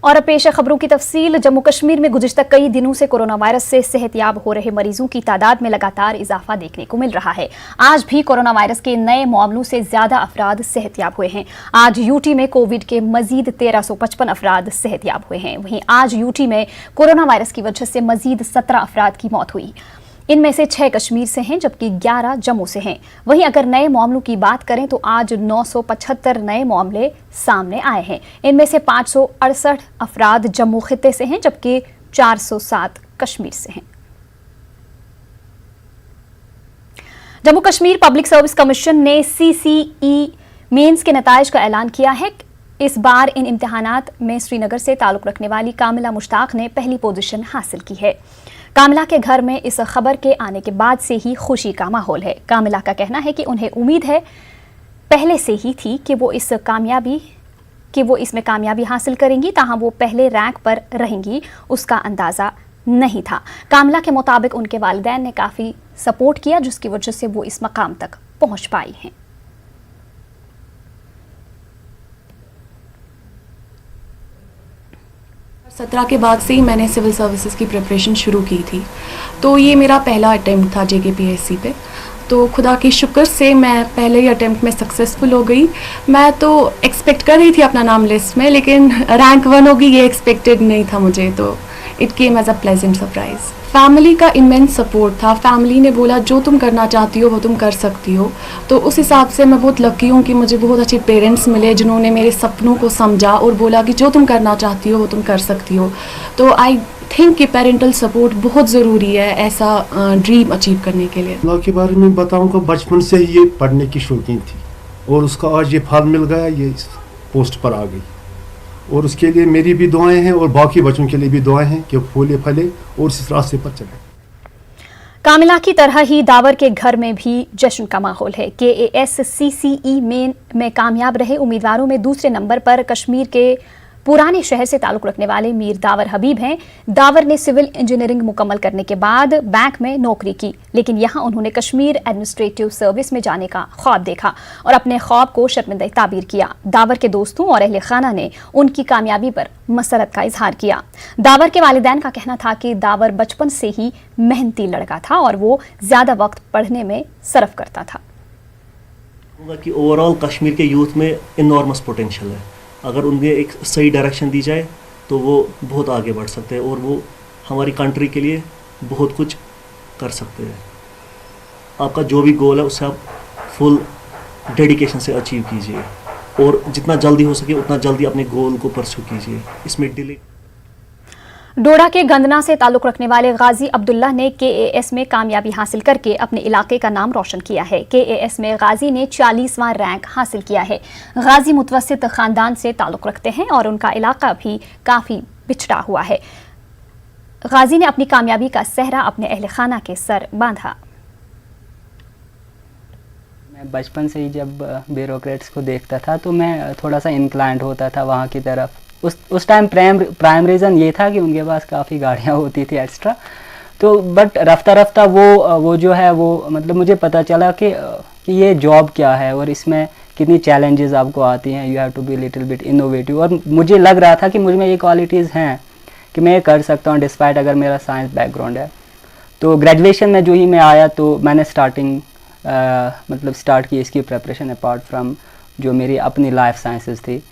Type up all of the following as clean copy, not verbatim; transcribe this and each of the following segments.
और अब पेश है खबरों की तफसील। जम्मू कश्मीर में गुज़िश्ता कई दिनों से कोरोना वायरस से सेहतयाब हो रहे मरीजों की तादाद में लगातार इजाफा देखने को मिल रहा है। आज भी कोरोना वायरस के नए मामलों से ज्यादा अफराद सेहतयाब हुए हैं। आज यूटी में कोविड के मजीद 1355 अफराद सेहतयाब हुए हैं। वहीं आज यूटी में कोरोना वायरस की वजह से मजीद 17 अफराद की मौत हुई। इनमें से 6 कश्मीर से हैं जबकि 11 जम्मू से हैं। वहीं अगर नए मामलों की बात करें तो आज 975 नए मामले सामने आए हैं। इनमें से 568 अफराद जम्मू खित्ते से हैं जबकि 407 कश्मीर से हैं। Jammu Kashmir public service commission ने CCE मेंस के नताइज का ऐलान किया है। इस बार इन इम्तिहानात में श्रीनगर से ताल्लुक रखने वाली कामिला मुश्ताक ने पहली पोजीशन हासिल की है। कामिला के घर में इस खबर के आने के बाद से ही खुशी का माहौल है। कामिला का कहना है कि उन्हें उम्मीद है पहले से ही थी कि वो इसमें कामयाबी हासिल करेंगी, ताहम वो पहले रैंक पर रहेंगी उसका अंदाज़ा नहीं था। कामिला के मुताबिक उनके वालिदैन ने काफ़ी सपोर्ट किया जिसकी वजह से वो इस मकाम तक पहुँच पाई हैं। 17 के बाद से ही मैंने सिविल सर्विसेज की प्रिपरेशन शुरू की थी, तो ये मेरा पहला अटेम्प्ट था JKPSC पे। तो खुदा के शुक्र से मैं पहले ही अटेम्प्ट में सक्सेसफुल हो गई। मैं तो एक्सपेक्ट कर रही थी अपना नाम लिस्ट में, लेकिन रैंक 1 होगी ये एक्सपेक्टेड नहीं था मुझे, तो it came as a pleasant surprise. Family का इमेंस सपोर्ट था। फैमिली ने बोला जो तुम करना चाहती हो वो तुम कर सकती हो। तो उस हिसाब से मैं बहुत लकी हूँ कि मुझे बहुत अच्छे पेरेंट्स मिले जिन्होंने मेरे सपनों को समझा और बोला कि जो तुम करना चाहती हो वो तुम कर सकती हो। तो आई थिंक कि पेरेंटल सपोर्ट बहुत ज़रूरी है ऐसा ड्रीम अचीव करने के लिए। अल्लाह के बारे में बताऊँ कि बचपन से ही ये पढ़ने की शौकीन थी और उसका आज ये फल मिल गया, ये इस पोस्ट पर आ गई। और उसके लिए मेरी भी दुआएं हैं और बाकी बच्चों के लिए भी दुआएं हैं कि फूले फले और इस रास्ते पर चले। कामिला की तरह ही दावर के घर में भी जश्न का माहौल है। KAS CCE मेन में कामयाब रहे उम्मीदवारों में दूसरे नंबर पर कश्मीर के पुराने शहर से ताल्लुक रखने वाले मीर दावर हबीब हैं। दावर ने सिविल इंजीनियरिंग मुकम्मल करने के बाद बैंक में नौकरी की, लेकिन यहाँ उन्होंने कश्मीर एडमिनिस्ट्रेटिव सर्विस में जाने का ख्वाब देखा और अपने ख्वाब को शर्मिंदा ताबीर किया। दावर के दोस्तों और अहले खाना ने उनकी कामयाबी पर मसरत का इजहार किया। दावर के वालिदैन का कहना था कि दावर बचपन से ही मेहनती लड़का था और वो ज़्यादा वक्त पढ़ने में सर्फ करता था। कि ओवरऑल कश्मीर के यूथ में इनॉर्मस पोटेंशियल है। अगर उन्हें एक सही डायरेक्शन दी जाए तो वो बहुत आगे बढ़ सकते हैं और वो हमारी कंट्री के लिए बहुत कुछ कर सकते हैं। आपका जो भी गोल है उससे आप फुल डेडिकेशन से अचीव कीजिए और जितना जल्दी हो सके उतना जल्दी अपने गोल को परस्यू कीजिए। इसमें डिले। डोडा के गंदना से ताल्लुक रखने वाले गाजी अब्दुल्ला ने KAS में कामयाबी हासिल करके अपने इलाके का नाम रोशन किया है। KAS में गाजी ने 40वां रैंक हासिल किया है। गाजी मुतवस्सित खानदान से ताल्लुक रखते हैं और उनका इलाका भी काफ़ी बिछड़ा हुआ है। गाजी ने अपनी कामयाबी का सेहरा अपने अहले खाना के सर बांधा। मैं बचपन से ही जब ब्यूरोक्रेट्स को देखता था तो मैं थोड़ा सा इंक्लाइंड होता था वहाँ की तरफ। उस टाइम प्राइम रीज़न ये था कि उनके पास काफ़ी गाड़ियाँ होती थी एक्स्ट्रा। तो बट रफ्ता रफ्ता वो जो है वो मतलब मुझे पता चला कि ये जॉब क्या है और इसमें कितनी चैलेंजेस आपको आती हैं। You have to be little bit innovative. और मुझे लग रहा था कि मुझ में ये क्वालिटीज़ हैं कि मैं ये कर सकता हूँ डिस्पाइट अगर मेरा साइंस बैकग्राउंड है। तो ग्रेजुएशन में जो ही मैं आया तो मैंने स्टार्ट की इसकी प्रिपरेशन अपार्ट फ्रॉम जो मेरी अपनी लाइफ साइंसेस थी।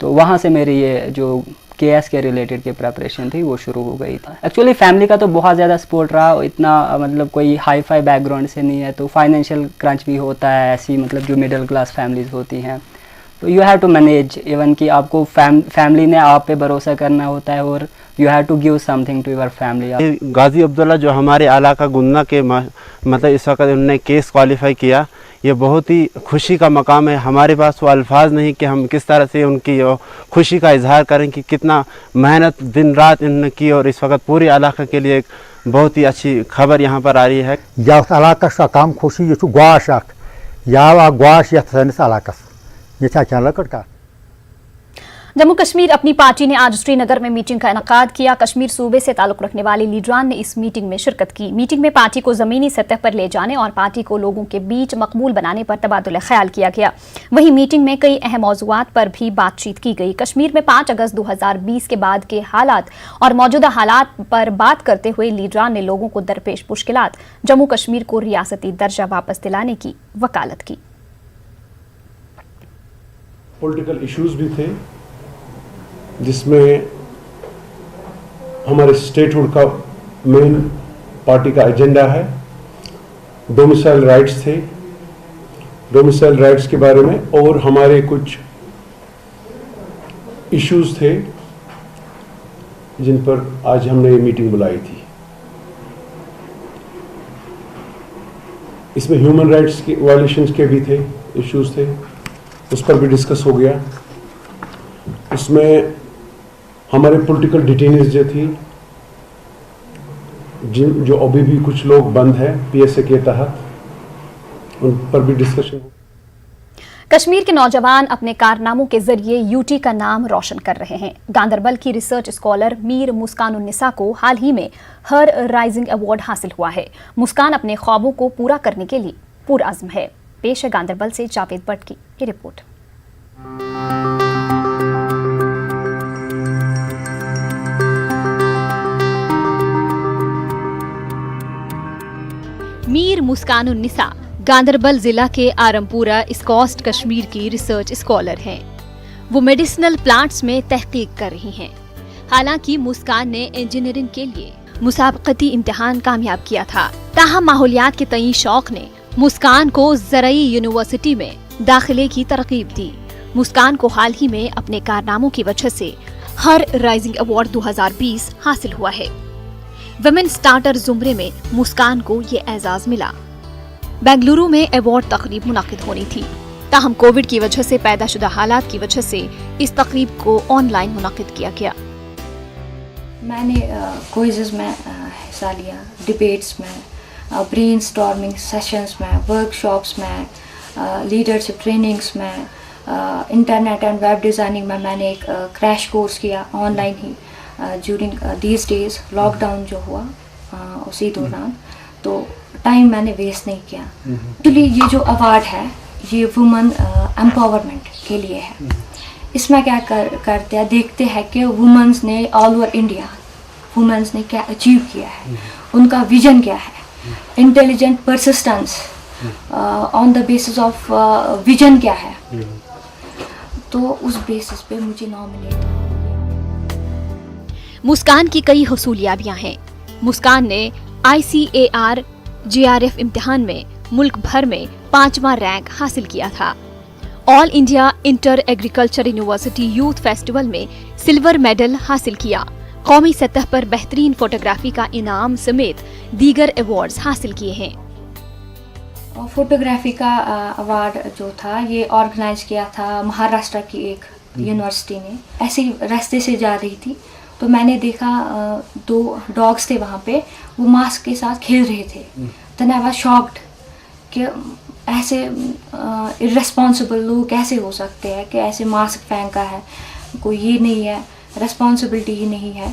तो वहाँ से मेरी ये जो KAS के रिलेटेड की प्रिपरेशन थी वो शुरू हो गई थी। एक्चुअली फैमिली का तो बहुत ज़्यादा सपोर्ट रहा, इतना मतलब कोई हाई फाई बैकग्राउंड से नहीं है, तो फाइनेंशियल क्रंच भी होता है ऐसी मतलब जो मिडिल क्लास फैमिलीज़ होती हैं। तो you have to manage even कि आपको फैमिली ने आप पे भरोसा करना होता है और you have to give something to your family. Ghazi Abdullah जो हमारे इलाका गुन्ना के मतलब इस वक्त उन्होंने केस क्वालिफाई किया, ये बहुत ही खुशी का मकाम है। हमारे पास वो अल्फाज नहीं कि हम किस तरह से उनकी खुशी का इजहार करें कि कितना मेहनत दिन रात इन्होंने की और इस वक्त पूरे इलाके के लिए एक बहुत ही अच्छी खबर यहाँ पर आ रही है। यथ इलाकस कम खुशी यह गाश अख या गाश यथ सैनिस इलाकस ये लकड़ का। जम्मू कश्मीर अपनी पार्टी ने आज श्रीनगर में मीटिंग का इनकाद किया। कश्मीर सूबे से ताल्लुक रखने वाले लीडरान ने इस मीटिंग में शिरकत की। मीटिंग में पार्टी को ज़मीनी सतह पर ले जाने और पार्टी को लोगों के बीच मकबूल बनाने पर तबादुल ख्याल किया गया। वहीं मीटिंग में कई अहम मौज़ूआत पर भी बातचीत की गई। कश्मीर में 5 अगस्त 2020 के बाद के हालात और मौजूदा हालात पर बात करते हुए लीडरान ने लोगों को दरपेश मुश्किलात, जम्मू कश्मीर को रियासती दर्जा वापस दिलाने की वकालत की। पॉलिटिकल इश्यूज भी थे जिसमें हमारे स्टेटहुड का मेन पार्टी का एजेंडा है। डोमिसाइल राइट्स थे, डोमिसाइल राइट्स के बारे में, और हमारे कुछ इश्यूज थे जिन पर आज हमने ये मीटिंग बुलाई थी। इसमें ह्यूमन राइट्स की वायलेशंस के भी थे, इश्यूज थे, उस पर भी डिस्कस हो गया। उसमें हमारे पॉलिटिकल डिटेनीज जो थी, जो अभी भी कुछ लोग बंद हैं पीएसए के तहत, उन पर भी डिस्कशन। कश्मीर के नौजवान अपने कारनामों के जरिए यूटी का नाम रोशन कर रहे हैं। गांदरबल की रिसर्च स्कॉलर मीर मुस्कानुन्निसा को हाल ही में हर राइजिंग अवार्ड हासिल हुआ है। मुस्कान अपने ख्वाबों को पूरा करने के लिए पुरअज़्म है। पेश है गांदरबल से जावेद भट्ट की ये रिपोर्ट। मीर मुस्कानुन्निसा गांदरबल जिला के आरमपुरा इस्कोस्ट कश्मीर की रिसर्च स्कॉलर हैं। वो मेडिसिनल प्लांट्स में तहकीक कर रही हैं। हालांकि मुस्कान ने इंजीनियरिंग के लिए मुसाबकती इम्तिहान कामयाब किया था, ताहम माहौलियात के तई शौक ने मुस्कान को ज़रई यूनिवर्सिटी में दाखिले की तरकीब दी। मुस्कान को हाल ही में अपने कारनामों की वजह से हर राइजिंग अवार्ड 2020 हासिल हुआ है। वुमेन स्टार्टर जुमरे में मुस्कान को ये एजाज मिला। बेंगलुरु में अवार्ड तकरीब मुनाकिद होनी थी, ताहम कोविड की वजह से पैदाशुदा हालात की वजह से इस तकरीब को ऑनलाइन मुनाकिद किया गया। मैंने क्विज़ में हिस्सा लिया, डिबेट्स में, ब्रेन स्टॉर्मिंग सेशंस में, वर्कशॉप्स में, लीडरशिप ट्रेनिंग्स में, इंटरनेट एंड वेब डिज़ाइनिंग में मैंने एक क्रैश कोर्स किया online he during these days. Lockdown जो हुआ उसी दौरान, तो टाइम मैंने वेस्ट नहीं किया। एक्चुअली ये जो अवार्ड है ये वुमेन एम्पावरमेंट के लिए है। इसमें क्या करते हैं, देखते हैं कि वुमेन्स ने ऑल ओवर इंडिया वुमेन्स ने क्या अचीव किया है, उनका विजन क्या है, intelligent persistence on the basis of vision क्या है, तो उस बेसिस पे मुझे नॉमिनेट। मुस्कान की कई हसूलियाबियां हैं। मुस्कान ने ICAR JRF इम्तिहान में मुल्क भर में 5वां रैंक हासिल किया था। All India inter agriculture university youth festival में सिल्वर मेडल हासिल किया। कौमी सतह पर बेहतरीन फोटोग्राफी का इनाम समेत दीगर अवार्ड्स हासिल किए हैं। फोटोग्राफी का अवार्ड जो था ये ऑर्गेनाइज किया था महाराष्ट्र की एक यूनिवर्सिटी ने। ऐसे ही रास्ते से जा रही थी तो मैंने देखा 2 डॉग्स थे वहाँ पे, वो मास्क के साथ खेल रहे थे। देन आई वाज शॉक्ड कि ऐसे इर्रेस्पॉन्सिबल लोग कैसे हो सकते हैं कि ऐसे मास्क फेंका है, कोई ये नहीं है, रेस्पॉन्सिबिलिटी ही नहीं है।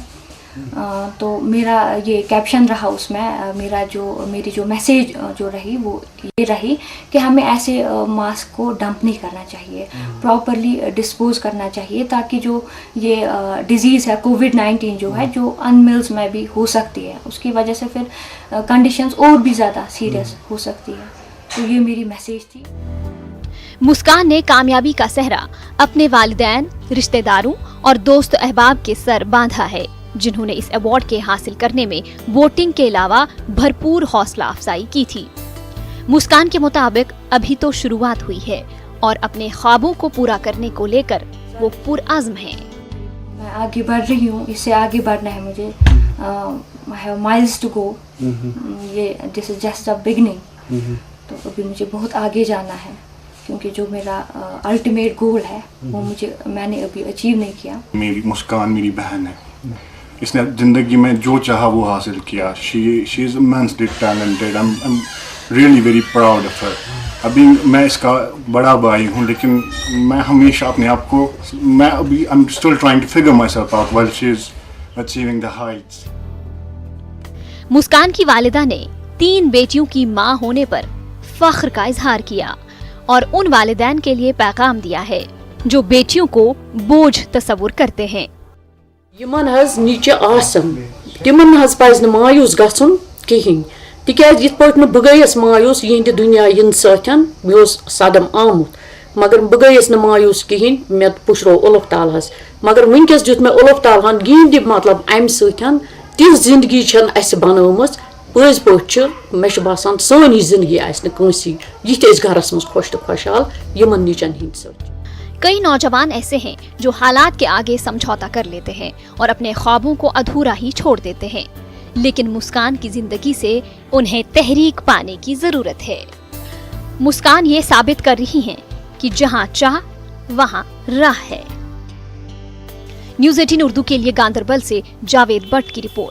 तो मेरा ये कैप्शन रहा उसमें, मेरी जो मैसेज जो रही वो ये रही कि हमें ऐसे मास्क को डंप नहीं करना चाहिए, प्रॉपरली डिस्पोज करना चाहिए, ताकि जो ये डिजीज़ है कोविड-19 जो है, जो अनमिल्स में भी हो सकती है, उसकी वजह से फिर कंडीशंस और भी ज़्यादा सीरियस हो सकती है। तो ये मेरी मैसेज थी। मुस्कान ने कामयाबी का सहरा अपने वालिदैन, रिश्तेदारों और दोस्त अहबाब के सर बांधा है, जिन्होंने इस अवार्ड के हासिल करने में वोटिंग के अलावा भरपूर हौसला अफजाई की थी। मुस्कान के मुताबिक अभी तो शुरुआत हुई है और अपने ख्वाबों को पूरा करने को लेकर वो पुरअज़्म हैं। मैं आगे बढ़ रही हूँ, इससे आगे बढ़ना है मुझे। I have miles to go, ये this is just a beginning. तो अभी मुझे बहुत आगे जाना है, क्योंकि जो मेरा अल्टीमेट गोल है वो मैंने अभी अचीव नहीं किया। मेरी मुस्कान मेरी बहन है, इसने ज़िंदगी में जो चाहा वो हासिल किया। She is immensely talented. really very proud of her. अभी मैं इसका बड़ा भाई हूँ, लेकिन मैं हमेशा अपने आप को I'm still trying to figure myself out while she's achieving the heights. मुस्कान की वालिदा ने 3 बेटियों की मां होने पर फख्र का इजहार किया और उन वालिदैन के लिए पैगाम दिया है जो बेटियों को बोझ तस्वुर करते हैं। यमन हज नीचे आसन तिमन हज पज न मायूस गछुन कहीं तिकाज यिथ पट न बह गयस मायूस यहंद दुनिया इन सतन मे सदम आमुत मगर बह गयस न मायूस कहीं मे पुशरो अल्लाह तालास मगर वनकस दित मे अल्लाह तालाहन गिंद मतलब अम सतन तिज जिंदगी छन अस बनौमस पज पट मे बसान सानी जिंदगी आंसी यिथ घरस मज खुश तो खुशहाल यमन नीचन हिंद सत। कई नौजवान ऐसे हैं जो हालात के आगे समझौता कर लेते हैं और अपने ख्वाबों को अधूरा ही छोड़ देते हैं, लेकिन मुस्कान की जिंदगी से उन्हें तहरीक पाने की जरूरत है। मुस्कान ये साबित कर रही हैं कि जहां चाह वहां राह है। न्यूज़ 18 उर्दू के लिए गांदरबल से जावेद भट्ट की रिपोर्ट।